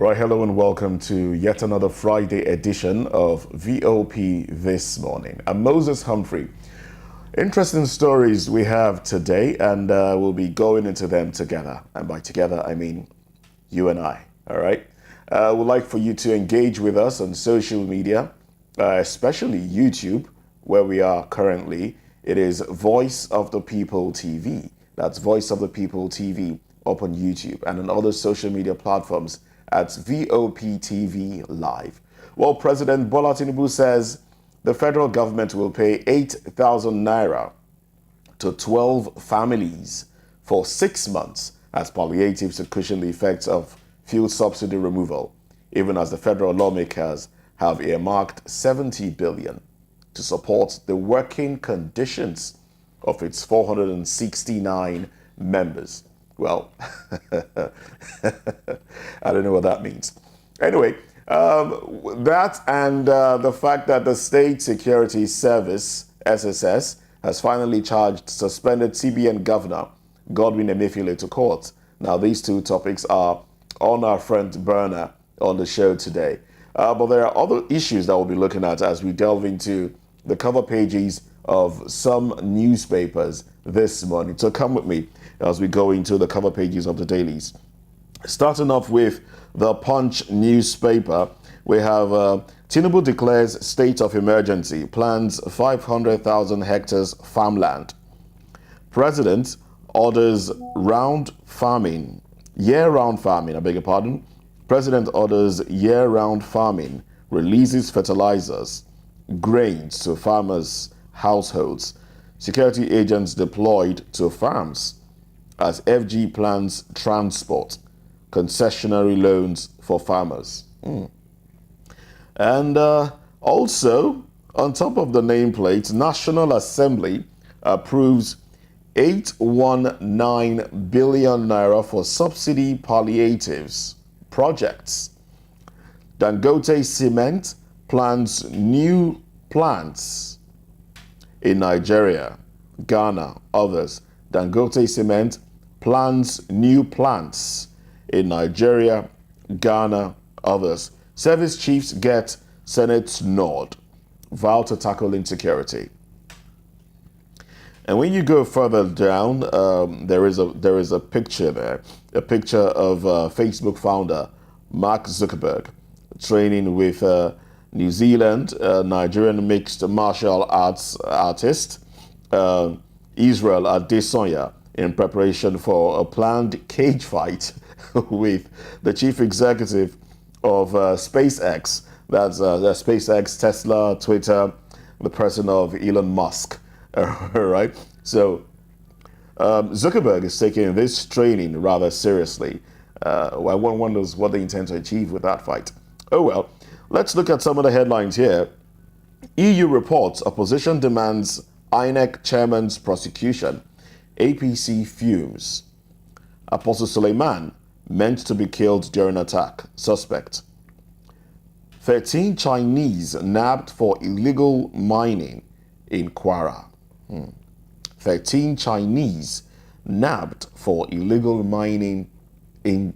Right, hello and welcome to yet another Friday edition of VOP This Morning. I'm Moses Humphrey. Interesting stories we have today, and we'll be going into them together. And by together, I mean you and I, all right? We'd like for you to engage with us on social media, especially YouTube, where we are currently. It is Voice of the People TV. That's Voice of the People TV up on YouTube and on other social media platforms at voptvlive. Well, President Bola Tinubu says the federal government will pay 8,000 naira to 12 families for 6 months as palliatives to cushion the effects of fuel subsidy removal, even as the federal lawmakers have earmarked 70 billion to support the working conditions of its 469 members. Well, I don't know what that means. Anyway, that and the fact that the State Security Service, SSS, has finally charged suspended CBN Governor Godwin Emefiele to court. Now, these two topics are on our front burner on the show today. But there are other issues that we'll be looking at as we delve into the cover pages of some newspapers this morning. So come with me as we go into the cover pages of the dailies. Starting off with the Punch newspaper, we have Tinubu declares state of emergency, plans 500,000 hectares farmland. President orders year-round farming, I beg your pardon. President orders year-round farming, releases fertilizers, grains to farmers' households. Security agents deployed to farms as FG plans transport, concessionary loans for farmers. And also, on top of the nameplate, National Assembly approves 819 billion naira for subsidy palliatives projects. Dangote Cement plans new plants in Nigeria, Ghana, others. Dangote Cement plans new plants in Nigeria, Ghana, others. Service chiefs get Senate's nod, vow to tackle insecurity. And when you go further down, there is a picture there, a picture of Facebook founder Mark Zuckerberg training with New Zealand, Nigerian mixed martial arts artist Israel Adesanya in preparation for a planned cage fight with the chief executive of SpaceX. That's SpaceX, Tesla, Twitter, the person of Elon Musk. Right? So Zuckerberg is taking this training rather seriously. One wonders what they intend to achieve with that fight. Oh well, let's look at some of the headlines here. EU reports opposition demands INEC chairman's prosecution. APC fumes. Apostle Suleiman meant to be killed during attack. Suspect. 13 Chinese nabbed for illegal mining in Kwara. 13 Chinese nabbed for illegal mining in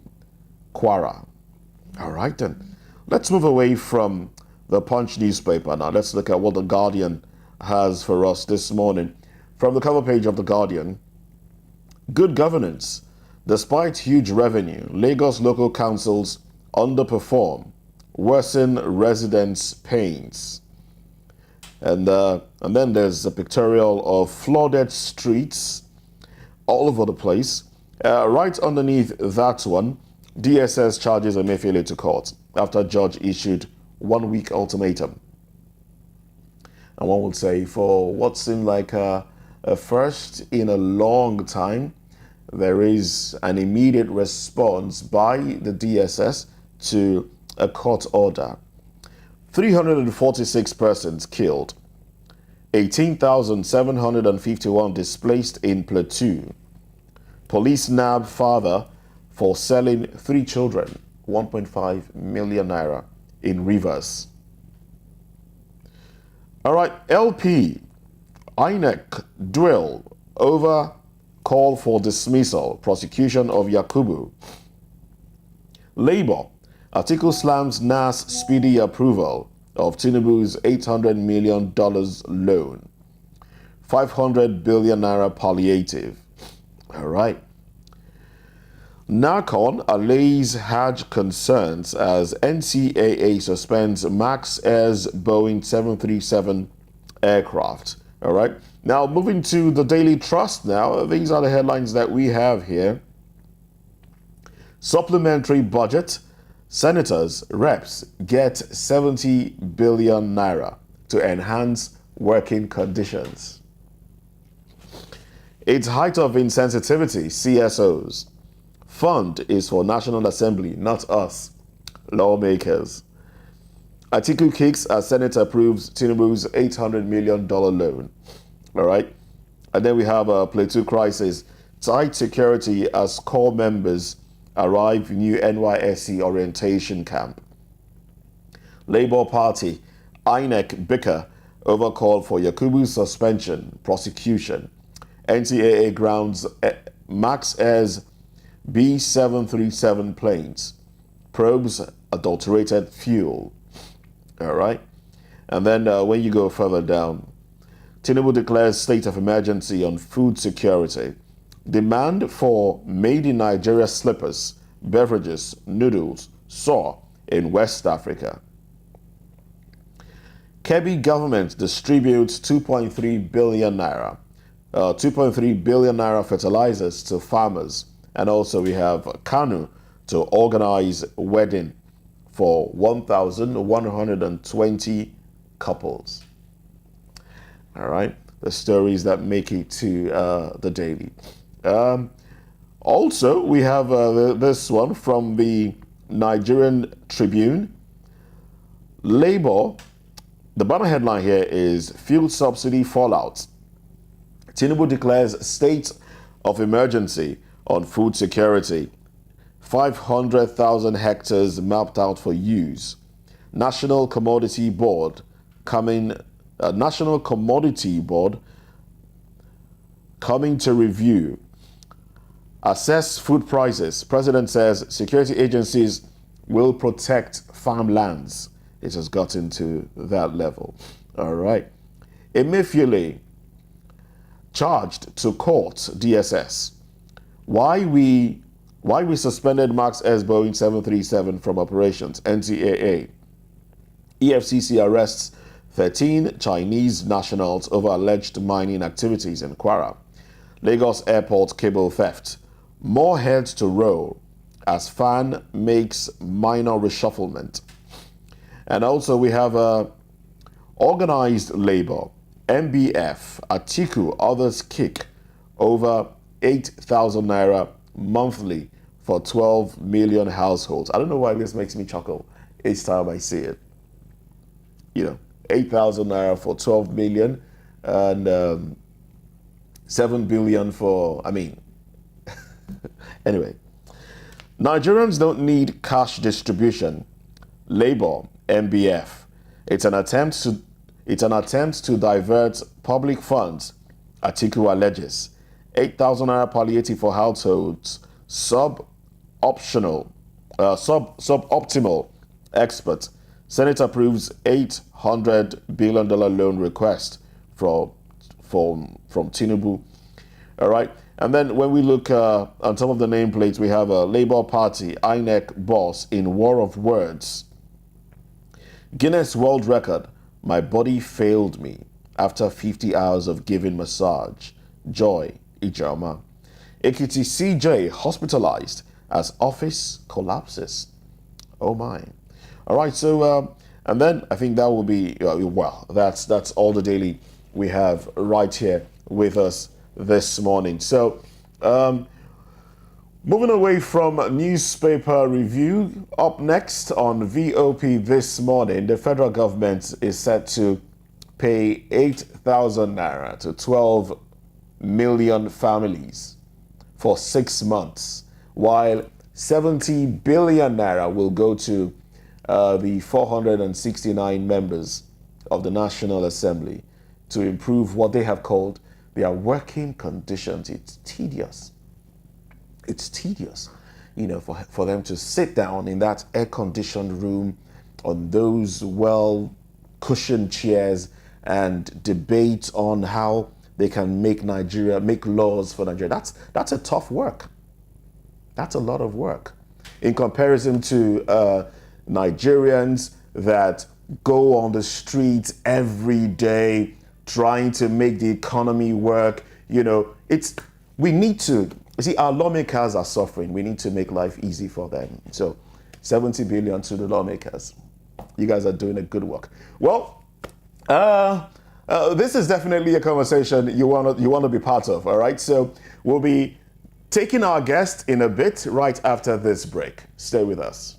Kwara. All right then. Let's move away from the Punch newspaper now. Let's look at what the Guardian has for us this morning. From the cover page of the Guardian, good governance. Despite huge revenue, Lagos local councils underperform, worsen residents' pains. And then there's a pictorial of flooded streets all over the place. Right underneath that one, DSS charges Emefiele to court after judge issued 1 week ultimatum. And one would say for what seemed like a first in a long time, there is an immediate response by the DSS to a court order. 346 persons killed, 18,751 displaced in Plateau. Police nab father for selling 3 children, 1.5 million naira in Rivers. All right, LP, INEC drill over call for dismissal, prosecution of Yakubu. Labour, Atiku slams NAS speedy approval of Tinubu's $800 million loan. 500 billion naira palliative. All right. NACON allays Hajj concerns as NCAA suspends Max Air's Boeing 737 aircraft. All right. Now, moving to the Daily Trust now. These are the headlines that we have here. Supplementary budget. Senators, reps get 70 billion naira to enhance working conditions. It's height of insensitivity, CSOs. Fund is for National Assembly, not us, lawmakers. Atiku kicks as Senate approves Tinubu's $800 million loan. All right. And then we have a Plateau crisis. Tight security as core members arrive new NYSC orientation camp. Labour Party, INEC bicker over call for Yakubu's suspension, prosecution. NCAA grounds Max Air's B737 planes, probes adulterated fuel. All right. And then when you go further down, Tinubu declares state of emergency on food security. Demand for made in Nigeria slippers, beverages, noodles soar in West Africa. Kebbi government distributes 2.3 billion naira. 2.3 billion naira fertilizers to farmers. And also we have Kanu to organize wedding for 1,120 couples. All right, the stories that make it to the Daily. Also, we have this one from the Nigerian Tribune. Labour, the banner headline here is Fuel Subsidy Fallout. Tinubu declares state of emergency on food security. 500,000 hectares mapped out for use. National Commodity Board coming to review. Assess food prices. President says security agencies will protect farmlands. It has gotten to that level. All right. Emefiele charged to court DSS. Why we suspended Max Air's Boeing 737 from operations, NCAA. EFCC arrests 13 Chinese nationals over alleged mining activities in Kwara. Lagos Airport cable theft. More heads to roll as FAN makes minor reshufflement. And also we have organized labor, MBF, Atiku, others kick over 8,000 naira monthly for 12 million households. I don't know why this makes me chuckle each time I see it. 8,000 naira for 12 million and 7 billion for, anyway. Nigerians don't need cash distribution. Labour, MBF. It's an attempt to divert public funds, Atiku alleges. 8,000 naira palliative for households, suboptimal expert. Senate approves $800 billion loan request from Tinubu. All right. And then when we look on some of the nameplates, we have a Labour Party, INEC boss in war of words. Guinness World Record, my body failed me after 50 hours of giving massage. Joy, Ijama. Ekiti CJ hospitalized as office collapses. Oh my. All right, so, and then I think that will be, that's all the daily we have right here with us this morning. So, moving away from newspaper review, up next on VOP this morning, the federal government is set to pay 8,000 naira to 12 million families for 6 months, while 70 billion naira will go to the 469 members of the National Assembly to improve what they have called their working conditions. It's tedious. It's tedious. for them to sit down in that air-conditioned room on those well-cushioned chairs and debate on how they can make laws for Nigeria. That's a tough work. That's a lot of work in comparison to Nigerians that go on the streets every day trying to make the economy work. We need to, see, our lawmakers are suffering. We need to make life easy for them. So 70 billion to the lawmakers. You guys are doing a good work. Well, this is definitely a conversation you want to be part of, all right? So we'll be taking our guest in a bit right after this break. Stay with us.